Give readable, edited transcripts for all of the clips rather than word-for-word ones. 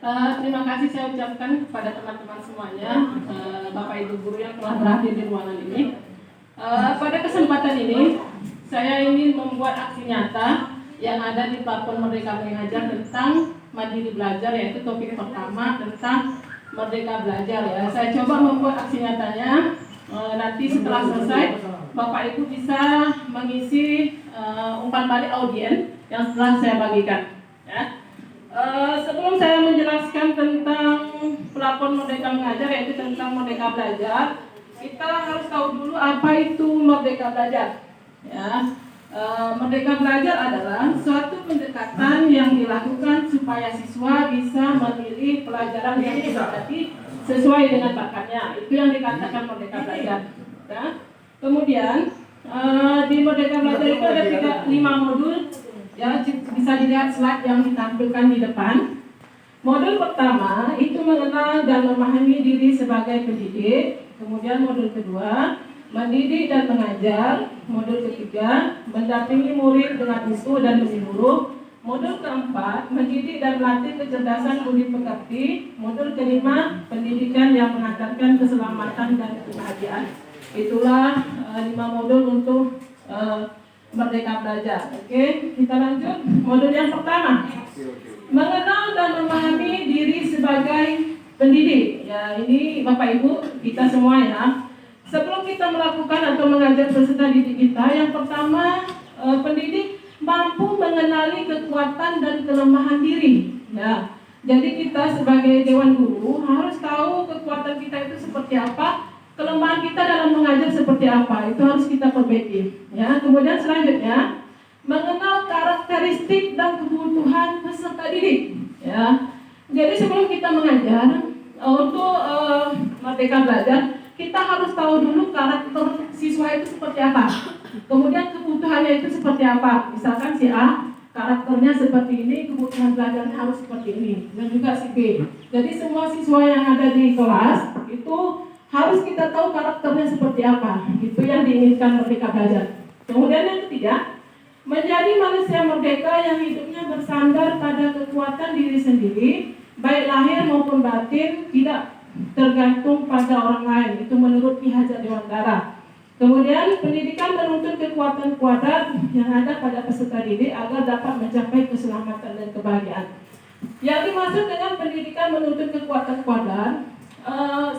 Terima kasih saya ucapkan kepada teman-teman semuanya, Bapak Ibu guru yang telah berhadir di ruangan ini. Pada kesempatan ini, saya ingin membuat aksi nyata yang ada di platform Merdeka Mengajar tentang mandiri belajar, yaitu topik pertama tentang Merdeka Belajar. Ya, saya coba membuat aksi nyatanya. Nanti setelah selesai, Bapak Ibu bisa mengisi umpan balik audien yang setelah saya bagikan. Ya. Sebelum saya menjelaskan tentang platform Merdeka Mengajar, yaitu tentang Merdeka Belajar, kita harus tahu dulu apa itu Merdeka Belajar. Ya, Merdeka Belajar adalah suatu pendekatan yang dilakukan supaya siswa bisa memilih pelajaran yang didapati sesuai dengan bakatnya. Itu yang dikatakan Merdeka Belajar. Ya. Kemudian di Merdeka Belajar itu ada 5 modul. Ya, bisa dilihat slide yang ditampilkan di depan. Modul pertama itu mengenal dan memahami diri sebagai pendidik. Kemudian modul kedua, mendidik dan mengajar. Modul ketiga, mendampingi murid dengan isu dan menyeluruh. Modul keempat, mendidik dan melatih kecerdasan budi pekerti. Modul kelima, pendidikan yang mengantarkan keselamatan dan kebahagiaan. Itulah 5 modul untuk Merdeka Belajar. Oke, kita lanjut. Modul yang pertama, mengenal dan memahami diri sebagai pendidik. Ya, ini Bapak Ibu kita semua ya. Sebelum kita melakukan atau mengajar peserta didik kita, yang pertama pendidik mampu mengenali kekuatan dan kelemahan diri. Ya, jadi kita sebagai dewan guru harus tahu kekuatan kita itu seperti apa. Kelemahan kita dalam mengajar seperti apa, itu harus kita perbaiki. Ya, kemudian selanjutnya mengenal karakteristik dan kebutuhan peserta didik. Ya, jadi sebelum kita mengajar untuk Merdeka Belajar, kita harus tahu dulu karakter siswa itu seperti apa. Kemudian kebutuhannya itu seperti apa. Misalkan si A karakternya seperti ini, kebutuhan belajarnya harus seperti ini, dan juga si B. Jadi semua siswa yang ada di kelas itu harus kita tahu karakternya seperti apa. Itu yang diinginkan Merdeka Belajar. Kemudian yang ketiga, menjadi manusia merdeka yang hidupnya bersandar pada kekuatan diri sendiri, baik lahir maupun batin, tidak tergantung pada orang lain. Itu menurut Ki Hajar Dewantara. Kemudian pendidikan menuntut kekuatan kuadrat yang ada pada peserta didik agar dapat mencapai keselamatan dan kebahagiaan. Yang dimaksud dengan pendidikan menuntut kekuatan kuadrat,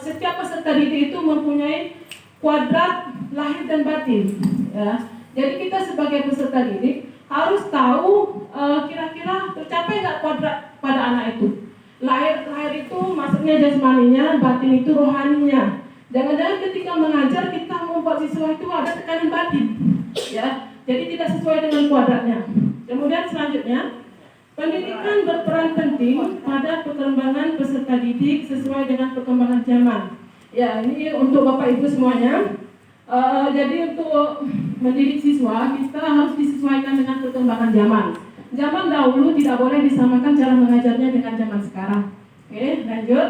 setiap peserta didik itu mempunyai kuadrat lahir dan batin. Ya. Jadi kita sebagai peserta didik harus tahu kira-kira tercapai nggak kuadrat pada anak itu. Lahir itu maksudnya jasmaninya, batin itu rohaninya. Jangan-jangan ketika mengajar kita membuat siswa itu ada tekanan batin. Ya. Jadi tidak sesuai dengan kuadratnya. Kemudian selanjutnya, pendidikan berperan penting pada perkembangan peserta didik sesuai dengan perkembangan zaman. Ya, ini untuk Bapak Ibu semuanya. Jadi untuk mendidik siswa, kita harus disesuaikan dengan perkembangan zaman. Zaman dahulu tidak boleh disamakan cara mengajarnya dengan zaman sekarang. Oke, lanjut.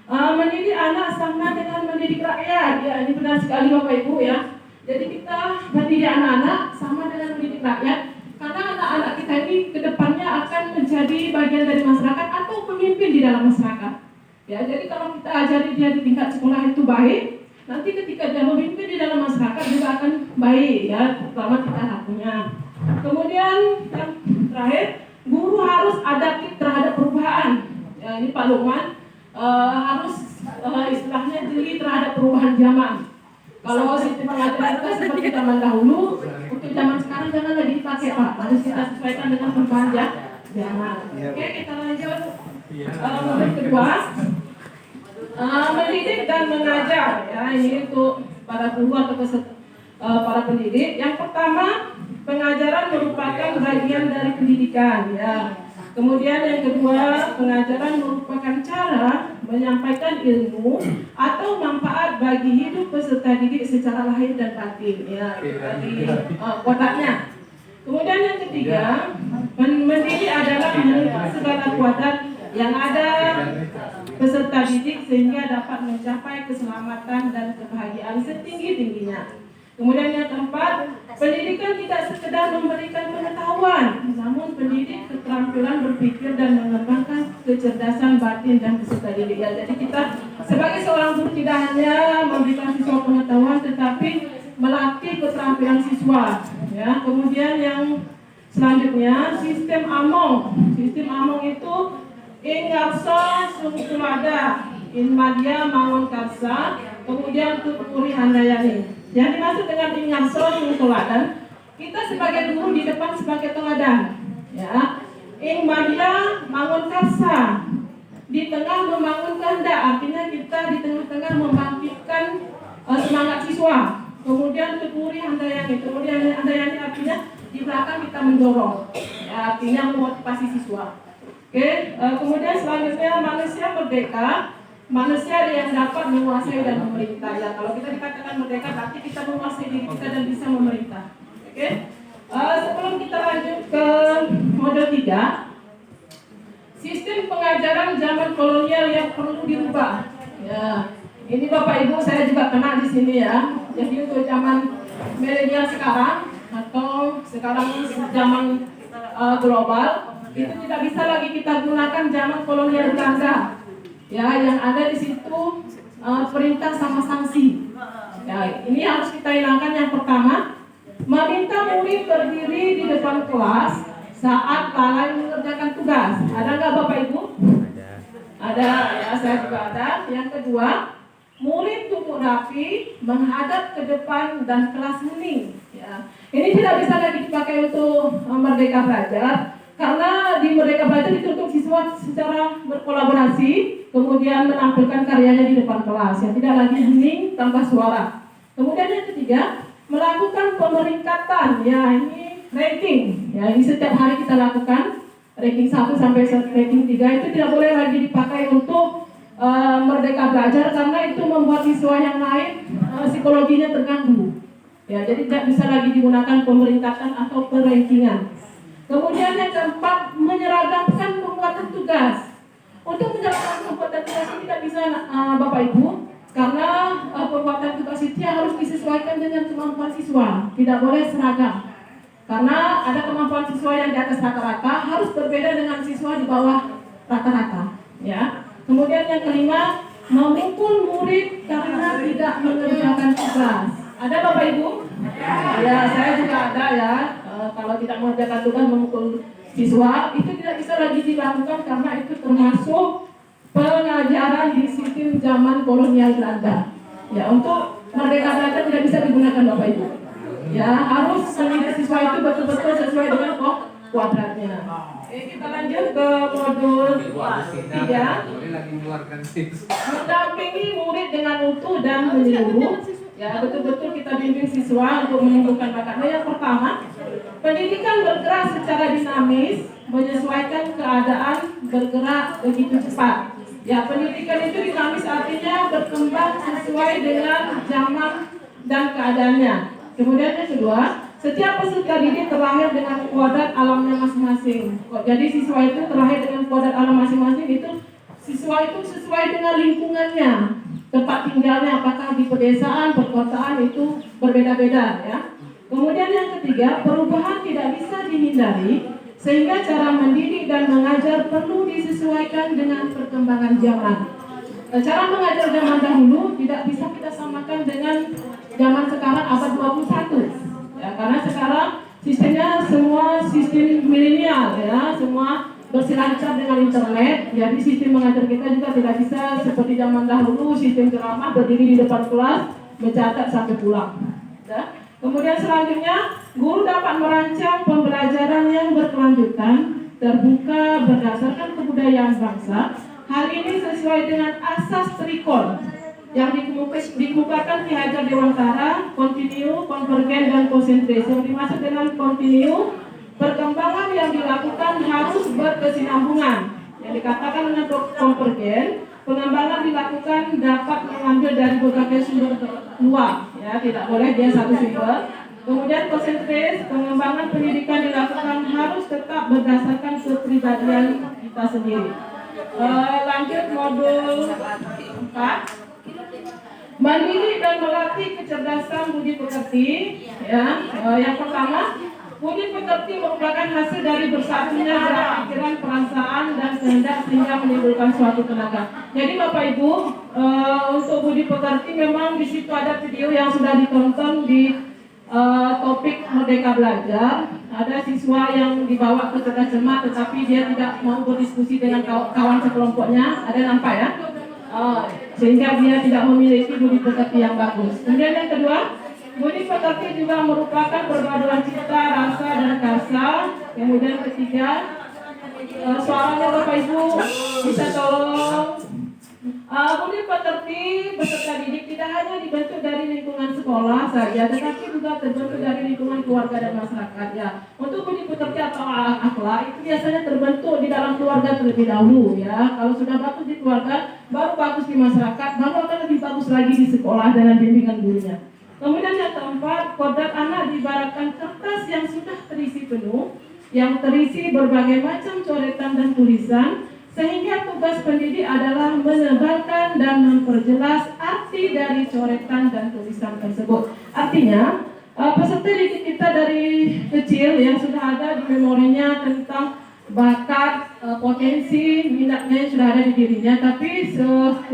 Mendidik anak sama dengan mendidik rakyat. Ya, ini benar sekali Bapak Ibu ya. Jadi kita mendidik anak-anak sama dengan mendidik rakyat. Karena anak-anak kita ini kedepannya akan menjadi bagian dari masyarakat atau pemimpin di dalam masyarakat. Ya, jadi kalau kita ajari dia di tingkat sekolah itu baik, nanti ketika dia memimpin di dalam masyarakat juga akan baik ya, terutama kita lakunya. Kemudian yang terakhir, guru harus adaptif terhadap perubahan. Ya, ini Pak Lukman harus istilahnya jeli terhadap perubahan zaman. Kalau sistem pengajaran kita seperti zaman dahulu, untuk zaman sekarang jangan lagi dipakai Pak. Harus kita sesuaikan dengan perubahan zaman. Oke, kita lanjut. Modul kedua, mendidik dan mengajar. Ya, ini untuk para guru atau para pendidik. Yang pertama, pengajaran merupakan bagian dari pendidikan. Ya. Kemudian yang kedua, pengajaran merupakan cara menyampaikan ilmu atau manfaat bagi hidup peserta didik secara lahir dan batin. Ya, tadi kuadratnya. Kemudian yang ketiga, mendidik adalah menentukan segala kuadrat yang ada peserta didik sehingga dapat mencapai keselamatan dan kebahagiaan setinggi-tingginya. Kemudian yang keempat, pendidikan tidak sekedar memberikan pengetahuan, namun pendidik keterampilan berpikir dan mengembangkan kecerdasan batin dan peserta didik. Ya, jadi kita sebagai seorang guru tidak hanya memberikan siswa pengetahuan, tetapi melatih keterampilan siswa. Ya, kemudian yang selanjutnya sistem AMONG. Sistem AMONG itu Ingarso Sungkulada, Inmadia Mangun Karsa, kemudian Tuturi Handayani. Yang dimaksud dengan Ingarso Sungkulada, kita sebagai guru di depan sebagai teladan. Ya, Inmadia Mangun Karsa, di tengah membangun kehendak, artinya kita di tengah-tengah membangkitkan semangat siswa. Kemudian Tuturi Handayani, kemudian Handayani artinya di belakang kita mendorong, ya, artinya memotivasi siswa. Oke, kemudian selanjutnya manusia merdeka, manusia yang dapat menguasai dan memerintah. Ya, kalau kita dikatakan merdeka, berarti kita menguasai diri kita dan bisa memerintah. Oke, sebelum kita lanjut ke model 3, sistem pengajaran zaman kolonial yang perlu dirubah. Ya, ini Bapak Ibu saya juga kena di sini ya. Jadi untuk zaman milenial sekarang atau sekarang zaman global, itu tidak bisa lagi kita gunakan zaman kolonial Belanda. Ya, yang ada di situ perintah sama sanksi. Ya, ini harus kita hilangkan. Yang pertama, meminta murid berdiri di depan kelas saat lalai mengerjakan tugas. Ada nggak Bapak Ibu? Ada, ya, saya juga ada. Yang kedua, murid duduk rapi, menghadap ke depan dan kelas hening. Ya, ini tidak bisa lagi dipakai untuk Merdeka Belajar, karena di Merdeka Belajar dituntut siswa secara berkolaborasi, kemudian menampilkan karyanya di depan kelas, ya, tidak lagi hening tanpa suara. Kemudian yang ketiga, melakukan pemeringkatan, ya, ini ranking, ya, ini setiap hari kita lakukan ranking 1 sampai ranking 3, itu tidak boleh lagi dipakai untuk Merdeka Belajar, karena itu membuat siswa yang lain psikologinya terganggu. Ya, jadi tidak bisa lagi digunakan pemeringkatan atau perankingan. Kemudian yang keempat, menyeragamkan pembuatan tugas. Untuk menyeragamkan pembuatan tugas ini tidak bisa Bapak Ibu, karena pembuatan tugas itu harus disesuaikan dengan kemampuan siswa, tidak boleh seragam. Karena ada kemampuan siswa yang di atas rata-rata harus berbeda dengan siswa di bawah rata-rata. Ya. Kemudian yang kelima, memukul murid karena tidak mengerjakan tugas. Ada Bapak Ibu? Ya, saya juga ada ya. Kalau tidak mengerjakan tugas memukul siswa, itu tidak bisa lagi dilakukan karena itu termasuk pengajaran di sistem zaman kolonial Belanda. Ya, untuk Merdeka Belajar tidak bisa digunakan Bapak Ibu. Ya, harus siswa itu betul-betul sesuai dengan kuadratnya. Kita lanjut ke modul 3. Mendampingi murid dengan utuh dan menyeluruh. Ya, betul-betul kita bimbing siswa untuk menumbuhkan bakatnya. Yang pertama, pendidikan bergerak secara dinamis, menyesuaikan keadaan, bergerak begitu cepat. Ya, pendidikan itu dinamis artinya berkembang sesuai dengan zaman dan keadaannya. Kemudian yang kedua, setiap peserta didik terlahir dengan kuadrat alamnya masing-masing. Jadi siswa itu terlahir dengan kuadrat alam masing-masing, itu siswa itu sesuai dengan lingkungannya, tempat tinggalnya, apakah di pedesaan, perkotaan, itu berbeda-beda ya. Kemudian yang ketiga, perubahan tidak bisa dihindari, sehingga cara mendidik dan mengajar perlu disesuaikan dengan perkembangan zaman. Cara mengajar zaman dahulu tidak bisa kita samakan dengan zaman sekarang abad 21. Ya, karena sekarang sistemnya semua sistem milenial ya, semua berselancar dengan internet. Jadi sistem mengajar kita juga tidak bisa seperti zaman dahulu, sistem ceramah berdiri di depan kelas, mencatat sampai pulang. Ya. Kemudian selanjutnya, guru dapat merancang pembelajaran yang berkelanjutan, terbuka berdasarkan kebudayaan bangsa. Hal ini sesuai dengan asas trikon yang dikemukakan Ki Hajar Dewantara, kontinu, konvergen, dan konsentrasi. Yang dimaksud dengan kontinu, perkembangan yang dilakukan harus berkesinambungan. Yang dikatakan dengan konvergen, pengembangan dilakukan dapat mengambil dari berbagai sumber luar, ya, tidak boleh dia satu sumber. Kemudian konsentrasi, pengembangan pendidikan dilakukan harus tetap berdasarkan kepribadian kita sendiri. Lanjut modul 4. Mendidik dan melatih kecerdasan budi pekerti. Ya, yang pertama, budi pekerti merupakan hasil dari bersatunya gerak pikiran, perasaan, dan kehendak sehingga menimbulkan suatu tenaga. Jadi Bapak Ibu, untuk budi pekerti memang di situ ada video yang sudah ditonton di topik Merdeka Belajar. Ada siswa yang dibawa ke cerdas cermat tetapi dia tidak mau berdiskusi dengan kawan sekelompoknya. Ada nampak ya? Sehingga dia tidak memiliki budi pekerti yang bagus. Kemudian yang kedua, budi pekerti juga merupakan perpaduan cita, rasa, dan karsa. Kemudian ketiga, suaranya Bapak Ibu bisa tolong. Budi pekerti beserta didik tidak hanya dibentuk dari lingkungan sekolah saja, tetapi juga terbentuk dari lingkungan keluarga dan masyarakat. Ya, untuk budi pekerti atau akhlak itu biasanya terbentuk di dalam keluarga terlebih dahulu. Ya, kalau sudah bagus di keluarga, baru bagus di masyarakat, baru akan lebih bagus lagi di sekolah dengan bimbingan gurunya. Kemudian yang keempat, kodrat anak diibaratkan kertas yang sudah terisi penuh, yang terisi berbagai macam coretan dan tulisan, sehingga tugas pendidik adalah menebarkan dan memperjelas arti dari coretan dan tulisan tersebut. Artinya, peserta didik kita dari kecil yang sudah ada di memorinya tentang bakat, potensi, minatnya yang sudah ada di dirinya, tapi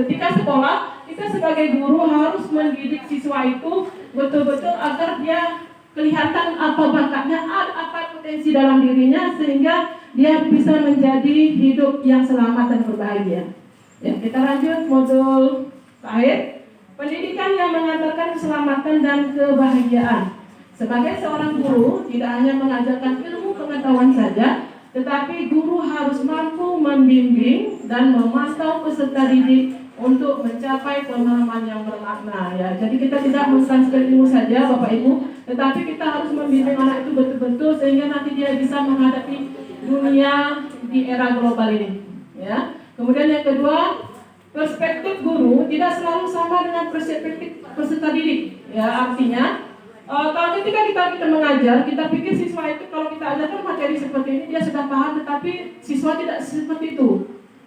ketika sekolah, kita sebagai guru harus mendidik siswa itu betul-betul agar dia kelihatan apa bakatnya, apa potensi dalam dirinya, sehingga dia bisa menjadi hidup yang selamat dan berbahagia. Ya, kita lanjut modul terakhir, pendidikan yang mengantarkan keselamatan dan kebahagiaan. Sebagai seorang guru, tidak hanya mengajarkan ilmu pengetahuan saja, tetapi guru harus mampu membimbing dan memantau peserta didik untuk mencapai pemahaman yang bermakna. Ya, jadi kita tidak mentransfer ilmu saja, Bapak Ibu, tetapi kita harus membimbing anak itu betul-betul sehingga nanti dia bisa menghadapi dunia di era global ini. Ya. Kemudian yang kedua, perspektif guru tidak selalu sama dengan perspektif peserta didik. Ya, artinya kalau ketika kita mengajar, kita pikir siswa itu kalau kita ajarkan materi seperti ini dia sudah paham, tetapi siswa tidak seperti itu.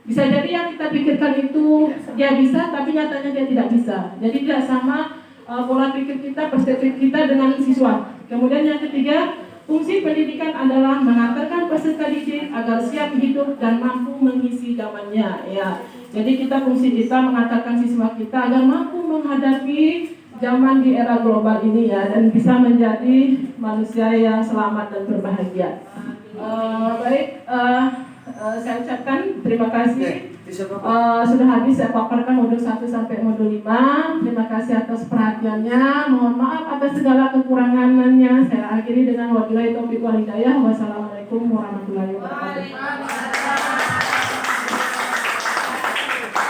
Bisa jadi yang kita pikirkan itu dia bisa, tapi nyatanya dia tidak bisa. Jadi tidak sama pola pikir kita, perspektif kita dengan siswa. Kemudian yang ketiga, fungsi pendidikan adalah mengantarkan peserta didik agar siap hidup dan mampu mengisi zamannya. Ya, jadi fungsi kita mengantarkan siswa kita agar mampu menghadapi zaman di era global ini ya, dan bisa menjadi manusia yang selamat dan berbahagia. Saya ucapkan terima kasih. Sudah habis saya paparkan modul 1 sampai modul 5. Terima kasih atas perhatiannya. Mohon maaf atas segala kekurangannya. Saya akhiri dengan wabillahi taufiq wal hidayah. Wassalamualaikum warahmatullahi wabarakatuh.